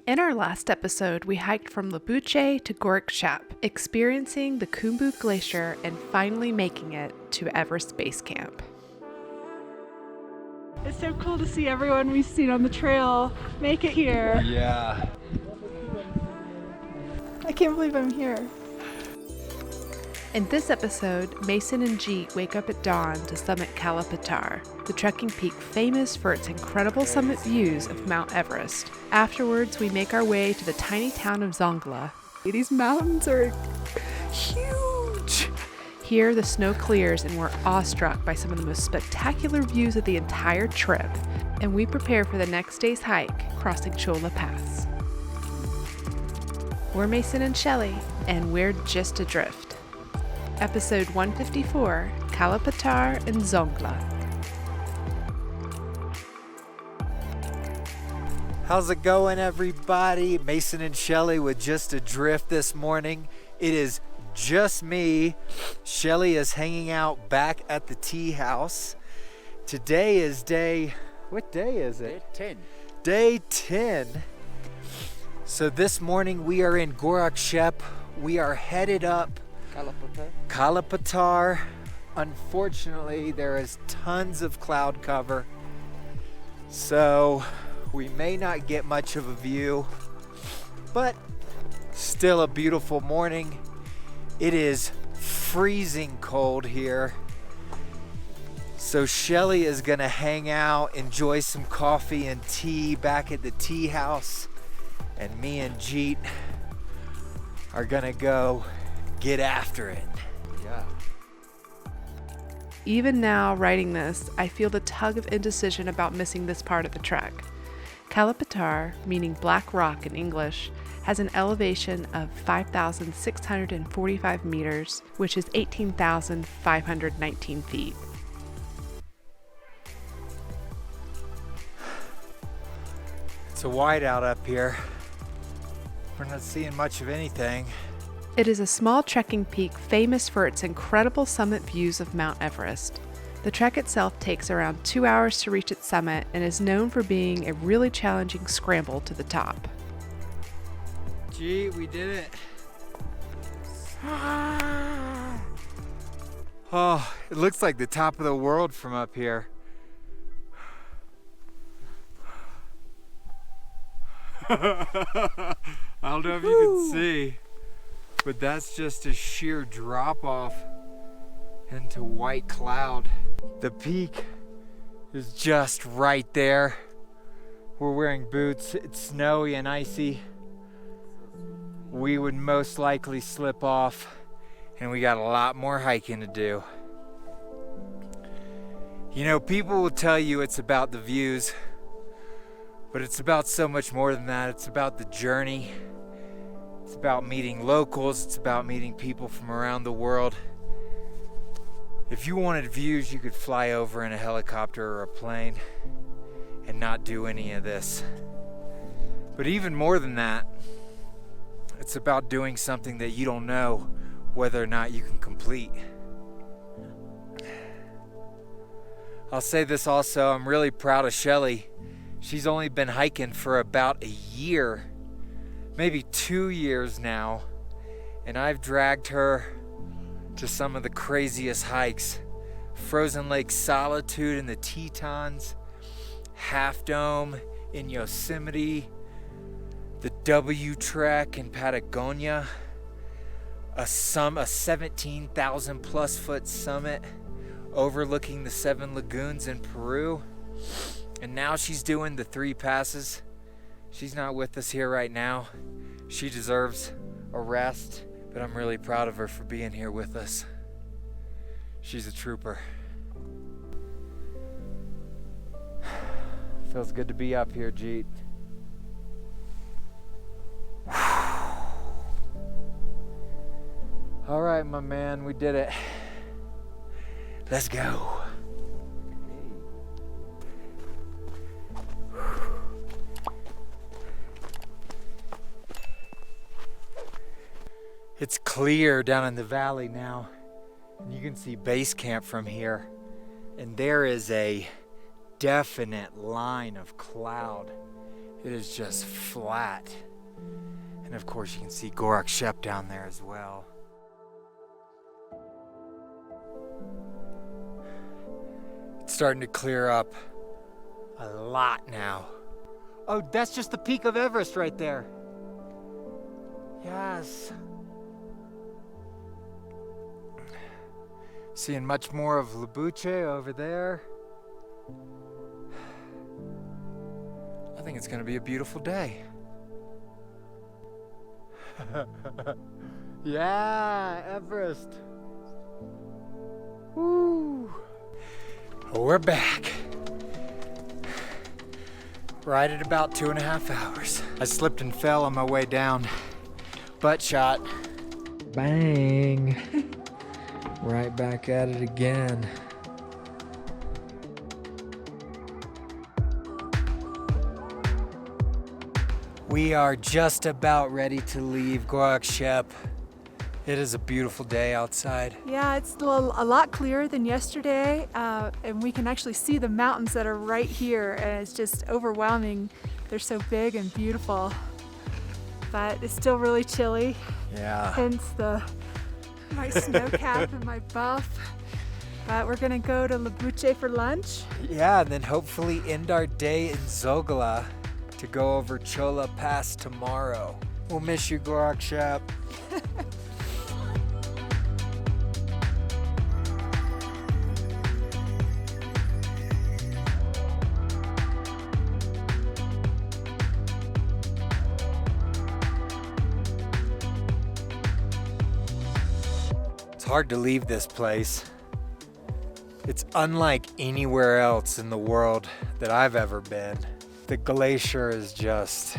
In our last episode, we hiked from LOBUCHE to Gorek Shep, experiencing the KHUMBU Glacier and finally making it to Everest Base Camp. It's so cool to see everyone we've seen on the trail make it here. Yeah. I can't believe I'm here. In this episode, Mason and Jeet wake up at dawn to summit Kala Patthar, the trekking peak famous for its incredible summit views of Mount Everest. Afterwards, we make our way to the tiny town of Dzonglha. These mountains are huge. Here, the snow clears and we're awestruck by some of the most spectacular views of the entire trip, and we prepare for the next day's hike, crossing Dzonglha Pass. We're Mason and Shelley, and we're Just Adrift. Episode 154, Kala Patthar and Dzongla. How's it going, everybody? Mason and Shelley with Just Adrift this morning. It is just me. Shelley is hanging out back at the tea house. Today is what day is it? Day 10. Day 10. So this morning we are in Gorek Shep. We are headed up Kala Patthar. Kala Patthar. Unfortunately, there is tons of cloud cover, so we may not get much of a view, but still a beautiful morning. It is freezing cold here, so Shelley is gonna hang out, enjoy some coffee and tea back at the tea house, and me and Jeet are gonna go get after it. Yeah. Even now, writing this, I feel the tug of indecision about missing this part of the trek. Kala Patthar, meaning black rock in English, has an elevation of 5,645 meters, which is 18,519 feet. It's a whiteout up here. We're not seeing much of anything. It is a small trekking peak famous for its incredible summit views of Mount Everest. The trek itself takes around 2 hours to reach its summit and is known for being a really challenging scramble to the top. Gee, we did it. Oh, it looks like the top of the world from up here. I don't know if you can see, but that's just a sheer drop off into white cloud. The peak is just right there. We're wearing boots. It's snowy and icy. We would most likely slip off, and we got a lot more hiking to do. You know, people will tell you it's about the views, but it's about so much more than that. It's about the journey. It's about meeting locals. It's about meeting people from around the world. If you wanted views, you could fly over in a helicopter or a plane and not do any of this. But even more than that, it's about doing something that you don't know whether or not you can complete. I'll say this also, I'm really proud of Shelley. She's only been hiking for about a year, maybe 2 years now, and I've dragged her to some of the craziest hikes. Frozen Lake Solitude in the Tetons, Half Dome in Yosemite, the W Trek in Patagonia, a 17,000 plus foot summit overlooking the 7 lagoons in Peru. And now she's doing the 3 passes. She's not with us here right now. She deserves a rest, but I'm really proud of her for being here with us. She's a trooper. Feels good to be up here, Jeet. All right, my man, we did it. Let's go. It's clear down in the valley now, and you can see base camp from here, and there is a definite line of cloud It is just flat. And of course you can see Gorek Shep down there as well. It's starting to clear up a lot now. Oh, that's just the peak of Everest right there. Yes. Seeing much more of LOBUCHE over there. I think it's gonna be a beautiful day. Yeah, Everest. Woo. We're back. Right at about 2.5 hours. I slipped and fell on my way down. Butt shot. Bang. Right back at it again. We are just about ready to leave Gorek Shep. It is a beautiful day outside. Yeah, it's a lot clearer than yesterday, and we can actually see the mountains that are right here, and it's just overwhelming. They're so big and beautiful, but it's still really chilly. Yeah. Hence my snow cap and my buff. But we're gonna go to LOBUCHE for lunch. Yeah, and then hopefully end our day in Dzonglha to go over Chola Pass tomorrow. We'll miss you, Gorek Shep. It's hard to leave this place. It's unlike anywhere else in the world that I've ever been. The glacier is just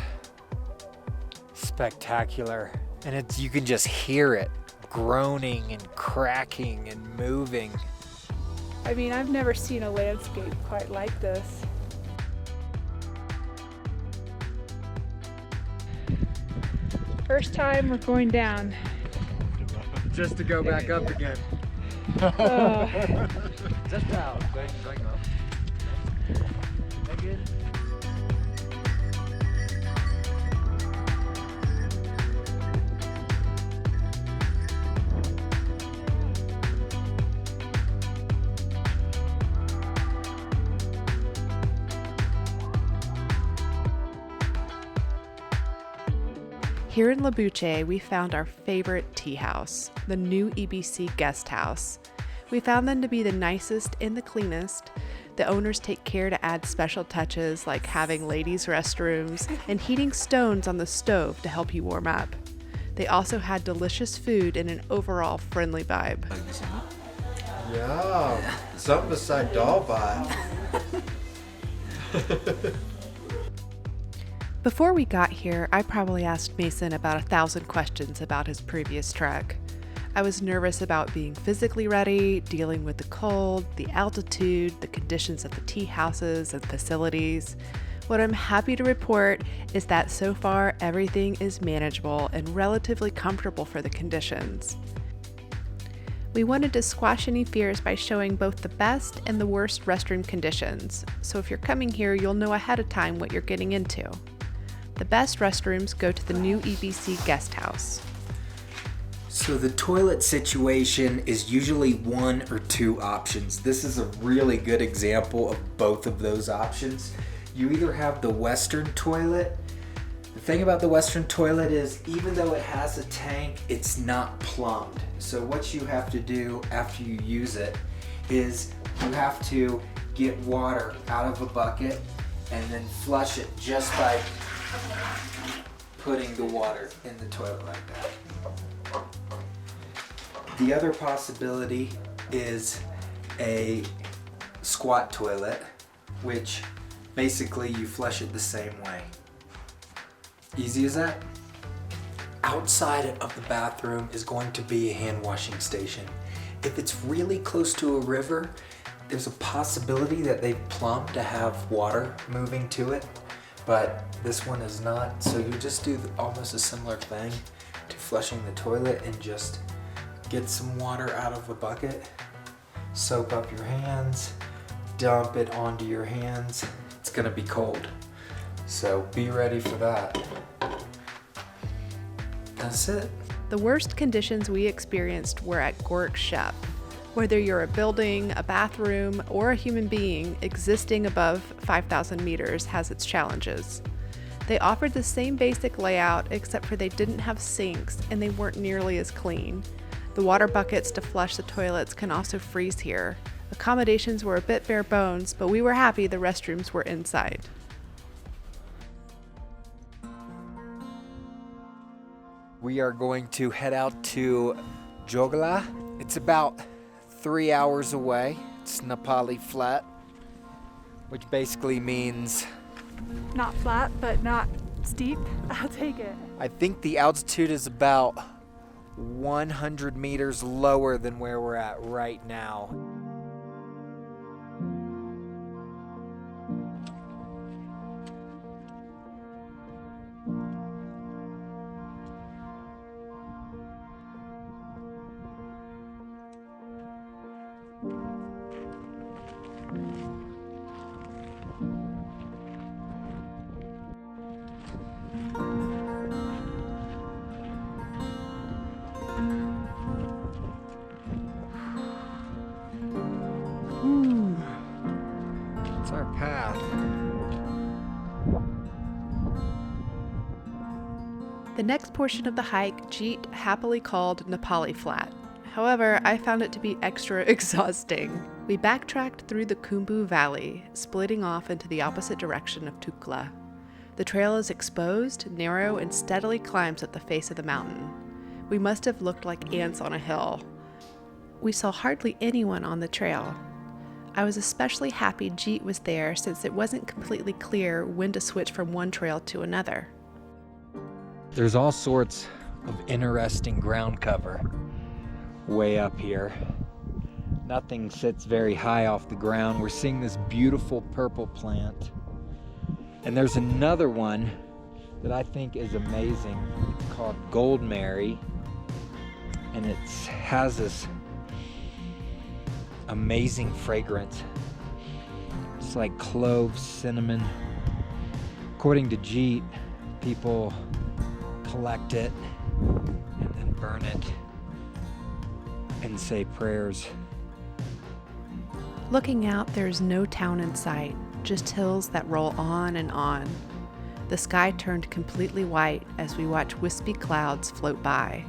spectacular, and you can just hear it groaning and cracking and moving. I mean, I've never seen a landscape quite like this. First time we're going down. Just to go back up again. Just out. Going up. Good. Here in LOBUCHE, we found our favorite tea house, the new EBC guest house. We found them to be the nicest and the cleanest. The owners take care to add special touches like having ladies' restrooms and heating stones on the stove to help you warm up. They also had delicious food and an overall friendly vibe. Yeah, something beside doll bite. Before we got here, I probably asked Mason about 1,000 questions about his previous trek. I was nervous about being physically ready, dealing with the cold, the altitude, the conditions of the tea houses and facilities. What I'm happy to report is that so far everything is manageable and relatively comfortable for the conditions. We wanted to squash any fears by showing both the best and the worst restroom conditions, so if you're coming here, you'll know ahead of time what you're getting into. The best restrooms go to the new EBC guest house. So the toilet situation is usually one or two options. This is a really good example of both of those options. You either have the Western toilet. The thing about the Western toilet is even though it has a tank, it's not plumbed. So what you have to do after you use it is you have to get water out of a bucket and then flush it just by putting the water in the toilet like that. The other possibility is a squat toilet, which basically you flush it the same way. Easy as that. Outside of the bathroom is going to be a hand washing station. If it's really close to a river, there's a possibility that they've plumbed to have water moving to it, but this one is not, so you just do almost a similar thing to flushing the toilet and just get some water out of a bucket, soak up your hands, dump it onto your hands. It's gonna be cold. So be ready for that. That's it. The worst conditions we experienced were at Gorek Shep. Whether you're a building, a bathroom, or a human being, existing above 5,000 meters has its challenges. They offered the same basic layout, except for they didn't have sinks and they weren't nearly as clean. The water buckets to flush the toilets can also freeze here. Accommodations were a bit bare bones, but we were happy the restrooms were inside. We are going to head out to Dzonglha. It's about 3 hours away. It's Nepali flat, which basically means Not flat, but not steep. I'll take it. I think the altitude is about 100 meters lower than where we're at right now. It's our path. The next portion of the hike, Jeet happily called Nepali Flat. However, I found it to be extra exhausting. We backtracked through the KHUMBU Valley, splitting off into the opposite direction of Dzonglha. The trail is exposed, narrow, and steadily climbs at the face of the mountain. We must have looked like ants on a hill. We saw hardly anyone on the trail. I was especially happy Jeet was there since it wasn't completely clear when to switch from one trail to another. There's all sorts of interesting ground cover way up here. Nothing sits very high off the ground. We're seeing this beautiful purple plant. And there's another one that I think is amazing called Gold Mary. And it has this amazing fragrance. It's like cloves, cinnamon. According to Jeet, people collect it and then burn it and say prayers. Looking out, there's no town in sight, just hills that roll on and on. The sky turned completely white as we watched wispy clouds float by.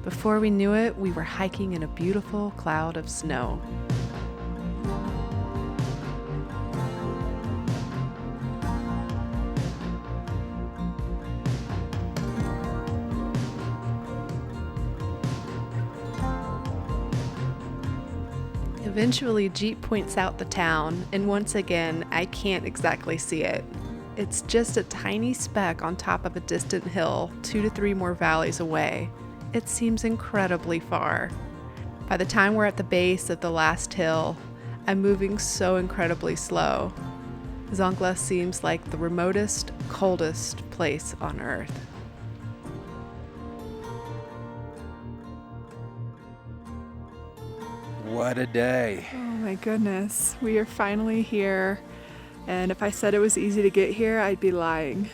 Before we knew it, we were hiking in a beautiful cloud of snow. Eventually, Jeet points out the town, and once again, I can't exactly see it. It's just a tiny speck on top of a distant hill, 2 to 3 more valleys away. It seems incredibly far. By the time we're at the base of the last hill, I'm moving so incredibly slow. Dzonglha seems like the remotest, coldest place on Earth. What a day. Oh my goodness, we are finally here. And if I said it was easy to get here, I'd be lying.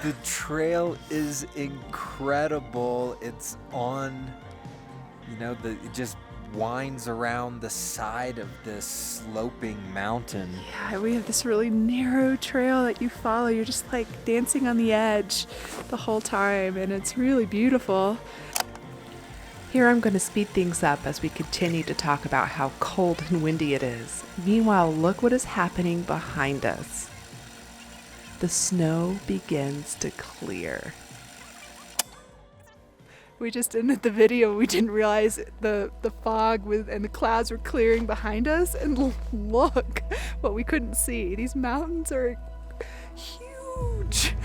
The trail is incredible. It's on, it just winds around the side of this sloping mountain. Yeah, we have this really narrow trail that you follow. You're just like dancing on the edge the whole time, and it's really beautiful. Here I'm going to speed things up as we continue to talk about how cold and windy it is. Meanwhile, look what is happening behind us. The snow begins to clear. We just ended the video. We didn't realize the fog and the clouds were clearing behind us. And look what we couldn't see. These mountains are huge.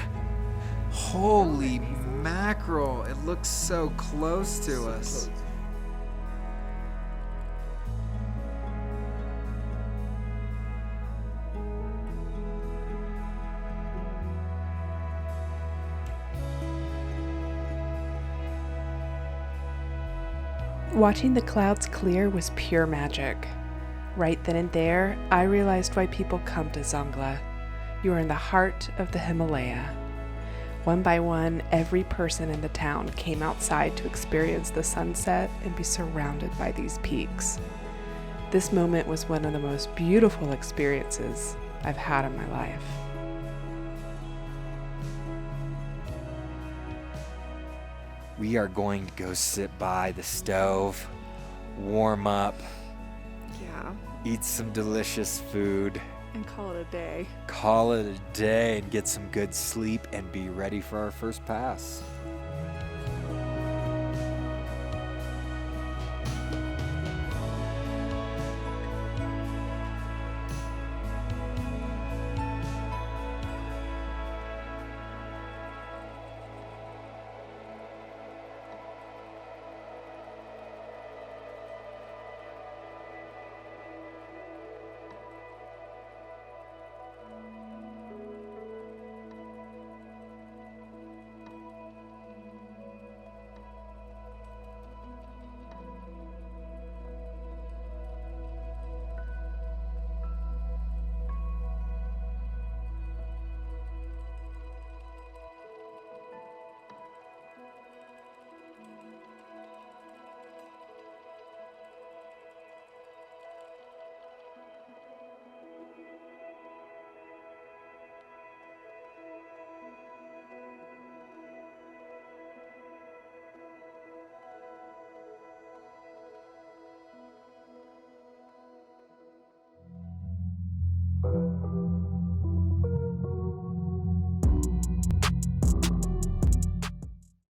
Holy mackerel, it looks so close to us. Watching the clouds clear was pure magic. Right then and there, I realized why people come to Dzonglha. You are in the heart of the Himalaya. One by one, every person in the town came outside to experience the sunset and be surrounded by these peaks. This moment was one of the most beautiful experiences I've had in my life. We are going to go sit by the stove, warm up, Yeah, eat some delicious food, and call it a day. call it a day, and get some good sleep and be ready for our first pass.